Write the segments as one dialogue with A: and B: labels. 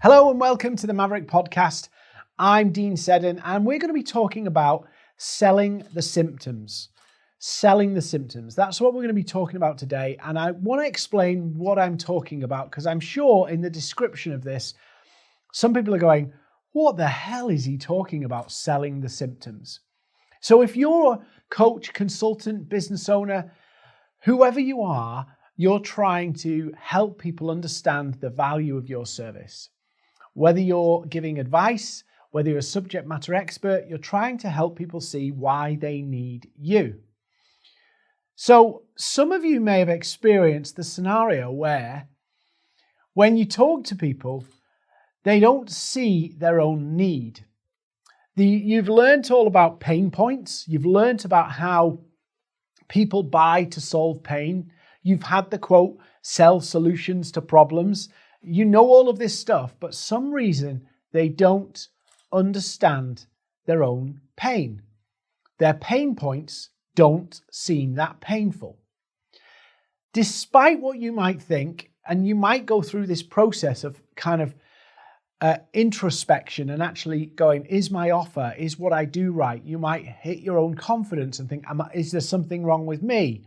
A: Hello and welcome to the Maverrik podcast. I'm Dean Seddon and we're going to be talking about selling the symptoms. Selling the symptoms. That's what we're going to be talking about today. And I want to explain what I'm talking about because I'm sure in the description of this, some people are going, what the hell is he talking about selling the symptoms? So if you're a coach, consultant, business owner, whoever you are, you're trying to help people understand the value of your service. Whether you're giving advice, whether you're a subject matter expert, you're trying to help people see why they need you. So some of you may have experienced the scenario where when you talk to people, they don't see their own need. You've learned all about pain points. You've learned about how people buy to solve pain. You've had the quote, sell solutions to problems. You know all of this stuff, but some reason they don't understand their own pain. Their pain points don't seem that painful. Despite what you might think, and you might go through this process of kind of introspection and actually going, is my offer, is what I do right? You might hit your own confidence and think, is there something wrong with me?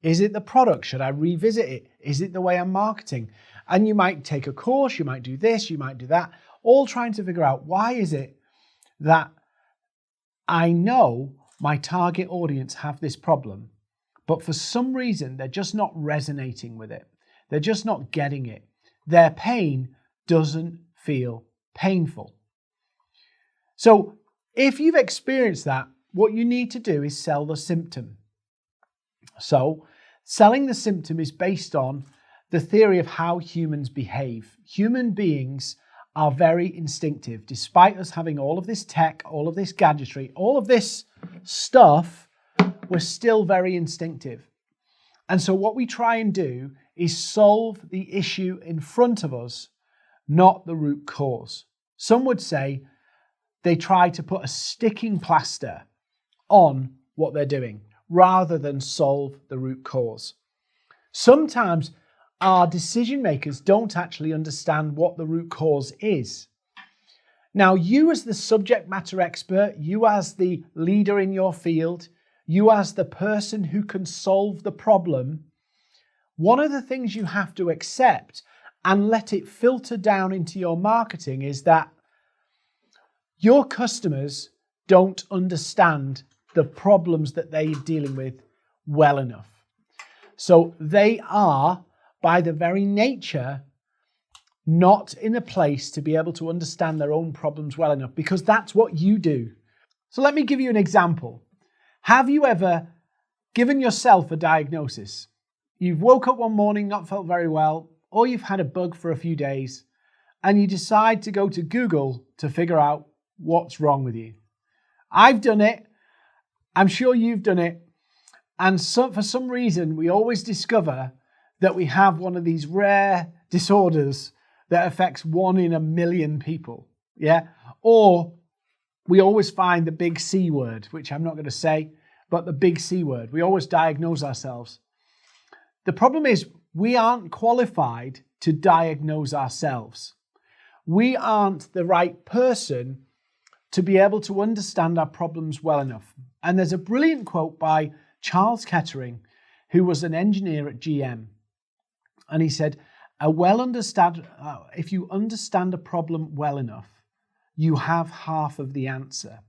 A: Is it the product? Should I revisit it? Is it the way I'm marketing? And you might take a course, you might do this, you might do that, all trying to figure out why is it that I know my target audience have this problem, but for some reason they're just not resonating with it. They're just not getting it. Their pain doesn't feel painful. So if you've experienced that, what you need to do is sell the symptom. So selling the symptom is based on the theory of how humans behave. Human beings are very instinctive. Despite us having all of this tech, all of this gadgetry, all of this stuff, we're still very instinctive. And so what we try and do is solve the issue in front of us, not the root cause. Some would say they try to put a sticking plaster on what they're doing, rather than solve the root cause. Sometimes our decision makers don't actually understand what the root cause is. Now, you as the subject matter expert, you as the leader in your field, you as the person who can solve the problem, one of the things you have to accept and let it filter down into your marketing is that your customers don't understand the problems that they're dealing with well enough. So they are, by the very nature, not in a place to be able to understand their own problems well enough, because that's what you do. So let me give you an example. Have you ever given yourself a diagnosis? You've woke up one morning, not felt very well, or you've had a bug for a few days, and you decide to go to Google to figure out what's wrong with you. I've done it. I'm sure you've done it. And so, for some reason, we always discover that we have one of these rare disorders that affects 1 in a million people. Yeah. Or we always find the big C word, which I'm not going to say, but the big C word. We always diagnose ourselves. The problem is we aren't qualified to diagnose ourselves. We aren't the right person to be able to understand our problems well enough. And there's a brilliant quote by Charles Kettering, who was an engineer at GM. And he said, if you understand a problem well enough, you have half of the answer.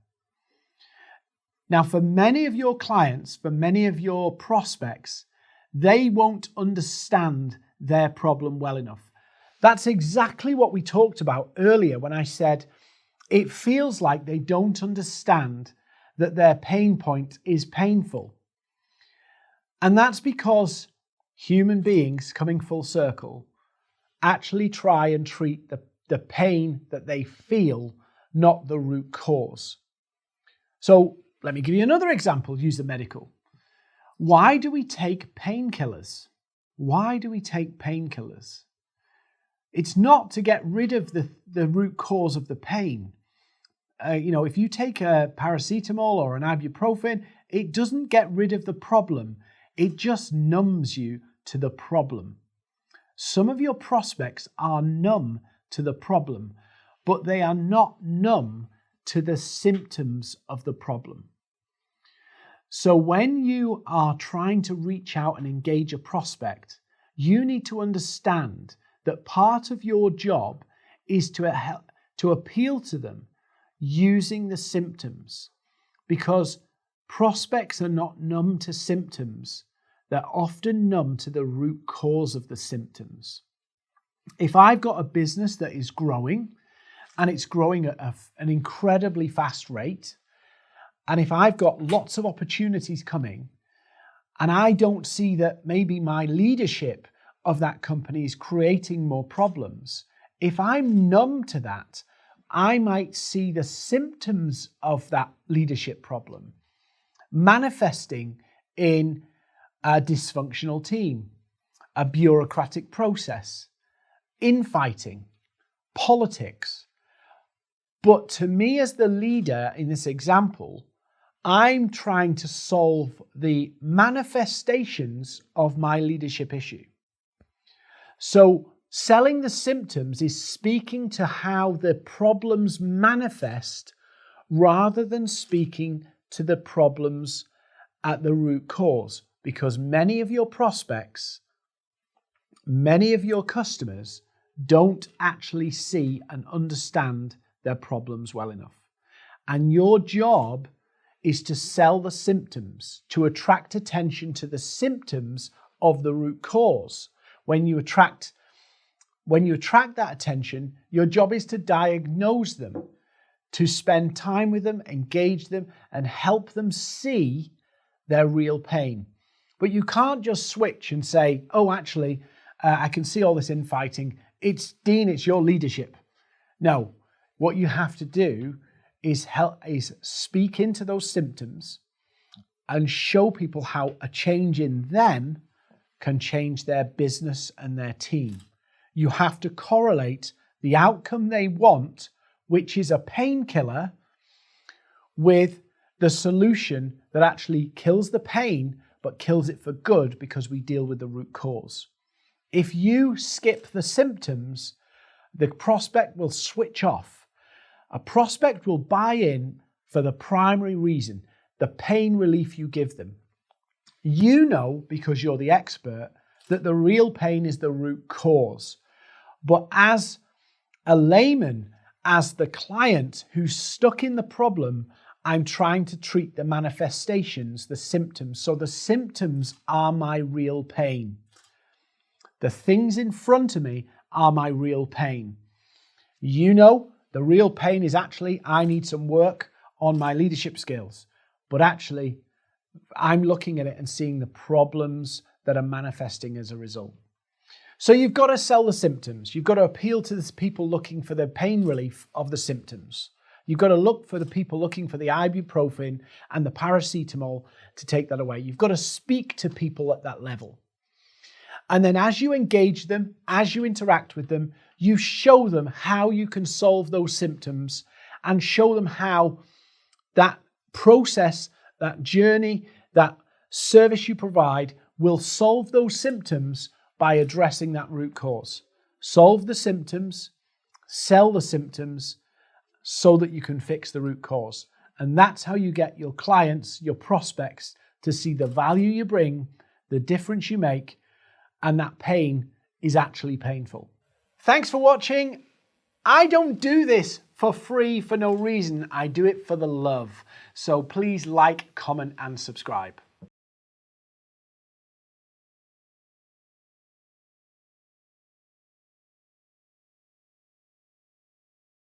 A: Now, for many of your clients, for many of your prospects, they won't understand their problem well enough. That's exactly what we talked about earlier when I said, it feels like they don't understand that their pain point is painful. And that's because human beings, coming full circle, actually try and treat the pain that they feel, not the root cause. So let me give you another example, use the medical. Why do we take painkillers? Why do we take painkillers? It's not to get rid of the root cause of the pain. If you take a paracetamol or an ibuprofen, it doesn't get rid of the problem. It just numbs you to the problem. Some of your prospects are numb to the problem, but they are not numb to the symptoms of the problem. So when you are trying to reach out and engage a prospect, you need to understand that part of your job is to appeal to them using the symptoms, because prospects are not numb to symptoms. They're often numb to the root cause of the symptoms. If I've got a business that is growing, and it's growing at an incredibly fast rate, and if I've got lots of opportunities coming, and I don't see that maybe my leadership of that company is creating more problems, if I'm numb to that, I might see the symptoms of that leadership problem manifesting in a dysfunctional team, a bureaucratic process, infighting, politics. But to me as the leader in this example, I'm trying to solve the manifestations of my leadership issue. So selling the symptoms is speaking to how the problems manifest rather than speaking to the problems at the root cause, because many of your prospects, many of your customers don't actually see and understand their problems well enough. And your job is to sell the symptoms, to attract attention to the symptoms of the root cause. When you attract that attention, your job is to diagnose them, to spend time with them, engage them, and help them see their real pain. But you can't just switch and say, oh, actually, I can see all this infighting. Dean, it's your leadership. No, what you have to do is speak into those symptoms and show people how a change in them can change their business and their team. You have to correlate the outcome they want, which is a painkiller, with the solution that actually kills the pain, but kills it for good because we deal with the root cause. If you skip the symptoms, the prospect will switch off. A prospect will buy in for the primary reason, the pain relief you give them. You know, because you're the expert, that the real pain is the root cause. But as a layman, as the client who's stuck in the problem, I'm trying to treat the manifestations, the symptoms. So the symptoms are my real pain. The things in front of me are my real pain. You know, the real pain is actually I need some work on my leadership skills. But actually, I'm looking at it and seeing the problems that are manifesting as a result. So you've got to sell the symptoms. You've got to appeal to the people looking for the pain relief of the symptoms. You've got to look for the people looking for the ibuprofen and the paracetamol to take that away. You've got to speak to people at that level. And then as you engage them, as you interact with them, you show them how you can solve those symptoms and show them how that process, that journey, that service you provide will solve those symptoms by addressing that root cause. Solve the symptoms, sell the symptoms so that you can fix the root cause. And that's how you get your clients, your prospects, to see the value you bring, the difference you make, and that pain is actually painful. Thanks for watching. I don't do this for free for no reason. I do it for the love. So please like, comment, and subscribe.